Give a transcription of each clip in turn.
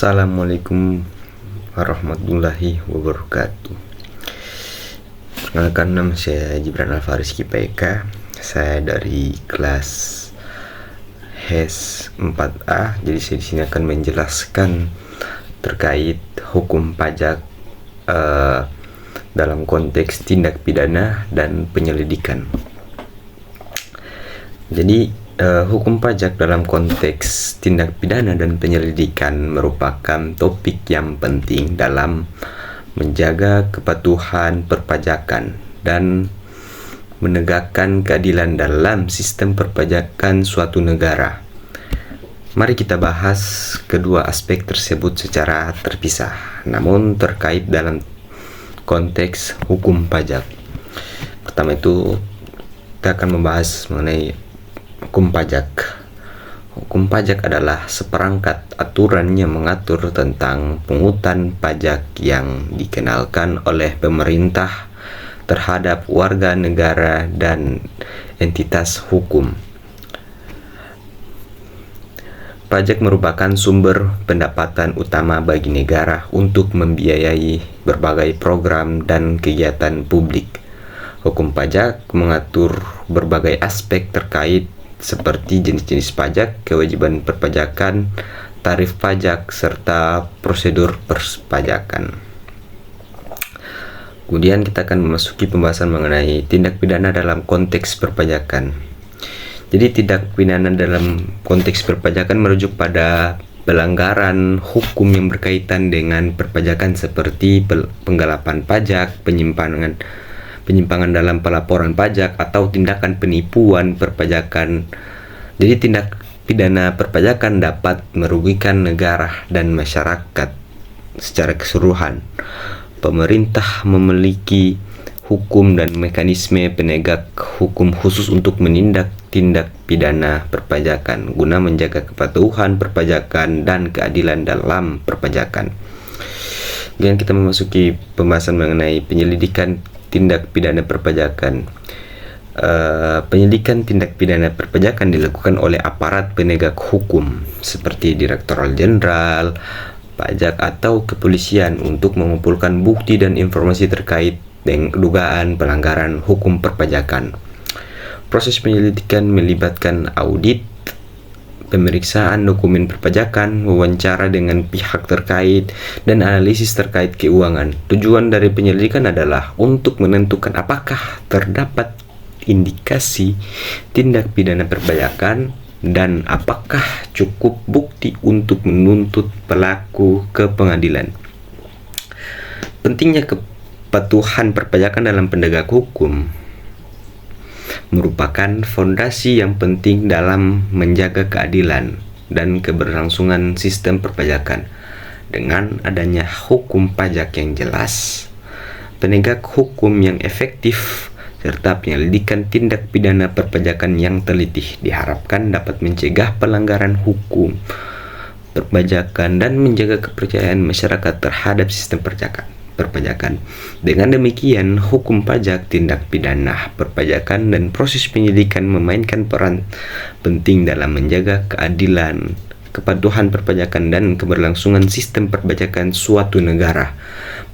Assalamualaikum warahmatullahi wabarakatuh. Perkenalkan, nama saya Gibran Alfarizky PK. Saya dari kelas HES 4A. Jadi saya di sini akan menjelaskan terkait hukum pajak dalam konteks tindak pidana dan penyelidikan. Jadi hukum pajak dalam konteks tindak pidana dan penyelidikan merupakan topik yang penting dalam menjaga kepatuhan perpajakan dan menegakkan keadilan dalam sistem perpajakan suatu negara. Mari kita bahas kedua aspek tersebut secara terpisah, namun terkait dalam konteks hukum pajak. Pertama itu kita akan membahas mengenai hukum pajak. Hukum pajak adalah seperangkat aturan yang mengatur tentang pungutan pajak yang dikenalkan oleh pemerintah terhadap warga negara dan entitas hukum. Pajak merupakan sumber pendapatan utama bagi negara untuk membiayai berbagai program dan kegiatan publik. Hukum pajak mengatur berbagai aspek terkait seperti jenis-jenis pajak, kewajiban perpajakan, tarif pajak, serta prosedur perpajakan. Kemudian kita akan memasuki pembahasan mengenai tindak pidana dalam konteks perpajakan. Jadi tindak pidana dalam konteks perpajakan merujuk pada pelanggaran hukum yang berkaitan dengan perpajakan seperti penggelapan pajak, penyimpangan dalam pelaporan pajak, atau tindakan penipuan perpajakan. Jadi tindak pidana perpajakan dapat merugikan negara dan masyarakat secara keseluruhan. Pemerintah memiliki hukum dan mekanisme penegak hukum khusus untuk menindak tindak pidana perpajakan guna menjaga kepatuhan perpajakan dan keadilan dalam perpajakan. Kemudian kita memasuki pembahasan mengenai penyelidikan tindak pidana perpajakan. Penyelidikan tindak pidana perpajakan dilakukan oleh aparat penegak hukum seperti Direktorat Jenderal Pajak atau kepolisian untuk mengumpulkan bukti dan informasi terkait dengan dugaan pelanggaran hukum perpajakan. Proses penyelidikan melibatkan audit, pemeriksaan dokumen perpajakan, wawancara dengan pihak terkait, dan analisis terkait keuangan. Tujuan dari penyelidikan adalah untuk menentukan apakah terdapat indikasi tindak pidana perpajakan dan apakah cukup bukti untuk menuntut pelaku ke pengadilan. Pentingnya kepatuhan perpajakan dalam penegak hukum merupakan fondasi yang penting dalam menjaga keadilan dan keberlangsungan sistem perpajakan. Dengan adanya hukum pajak yang jelas, penegak hukum yang efektif, serta penyelidikan tindak pidana perpajakan yang teliti diharapkan dapat mencegah pelanggaran hukum perpajakan dan menjaga kepercayaan masyarakat terhadap sistem perpajakan. Dengan demikian, hukum pajak, tindak pidana perpajakan, dan proses penyelidikan memainkan peran penting dalam menjaga keadilan, kepatuhan perpajakan, dan keberlangsungan sistem perpajakan suatu negara.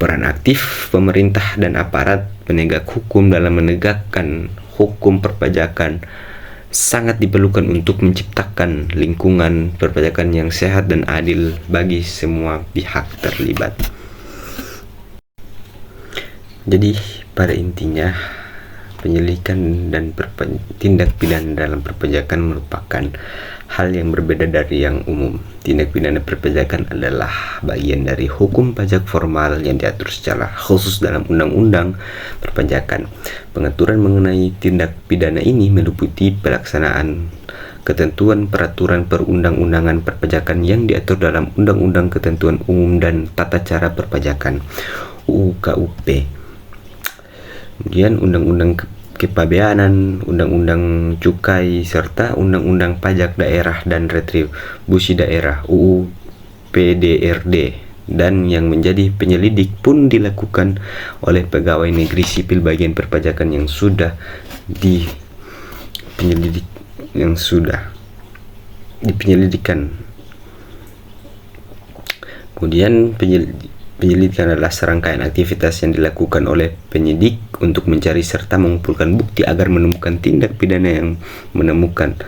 Peran aktif pemerintah dan aparat penegak hukum dalam menegakkan hukum perpajakan sangat diperlukan untuk menciptakan lingkungan perpajakan yang sehat dan adil bagi semua pihak terlibat. Jadi pada intinya, penyelidikan dan tindak pidana dalam perpajakan merupakan hal yang berbeda dari yang umum. Tindak pidana perpajakan adalah bagian dari hukum pajak formal yang diatur secara khusus dalam Undang-Undang Perpajakan. Pengaturan mengenai tindak pidana ini meliputi pelaksanaan ketentuan peraturan perundang-undangan perpajakan yang diatur dalam Undang-Undang Ketentuan Umum dan Tata Cara Perpajakan (UU KUP). Kemudian Undang-Undang Kepabeanan, Undang-Undang Cukai, serta Undang-Undang Pajak Daerah dan Retribusi Daerah (UU PDRD). Dan yang menjadi penyelidik pun dilakukan oleh pegawai negeri sipil bagian perpajakan yang sudah dipenyelidikan. Kemudian penyelidikan adalah serangkaian aktivitas yang dilakukan oleh penyidik untuk mencari serta mengumpulkan bukti agar menemukan tindak pidana yang menemukan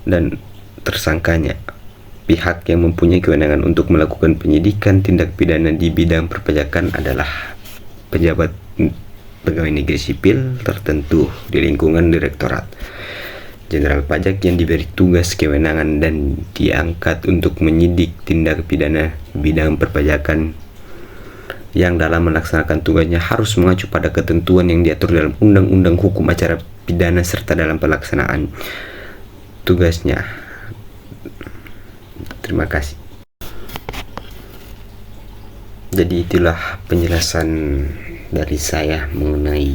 dan tersangkanya. Pihak yang mempunyai kewenangan untuk melakukan penyidikan tindak pidana di bidang perpajakan adalah pejabat pegawai negeri sipil tertentu di lingkungan Direktorat Jenderal Pajak yang diberi tugas kewenangan dan diangkat untuk menyidik tindak pidana bidang perpajakan yang dalam melaksanakan tugasnya harus mengacu pada ketentuan yang diatur dalam Undang-Undang Hukum Acara Pidana serta dalam pelaksanaan tugasnya. Terima kasih. Jadi itulah penjelasan dari saya mengenai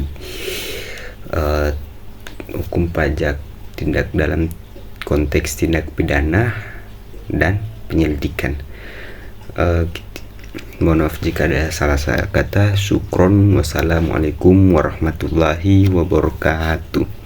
hukum pajak dalam konteks tindak pidana dan penyelidikan. Mohon maaf jika ada salah kata. Syukron. Wassalamualaikum warahmatullahi wabarakatuh.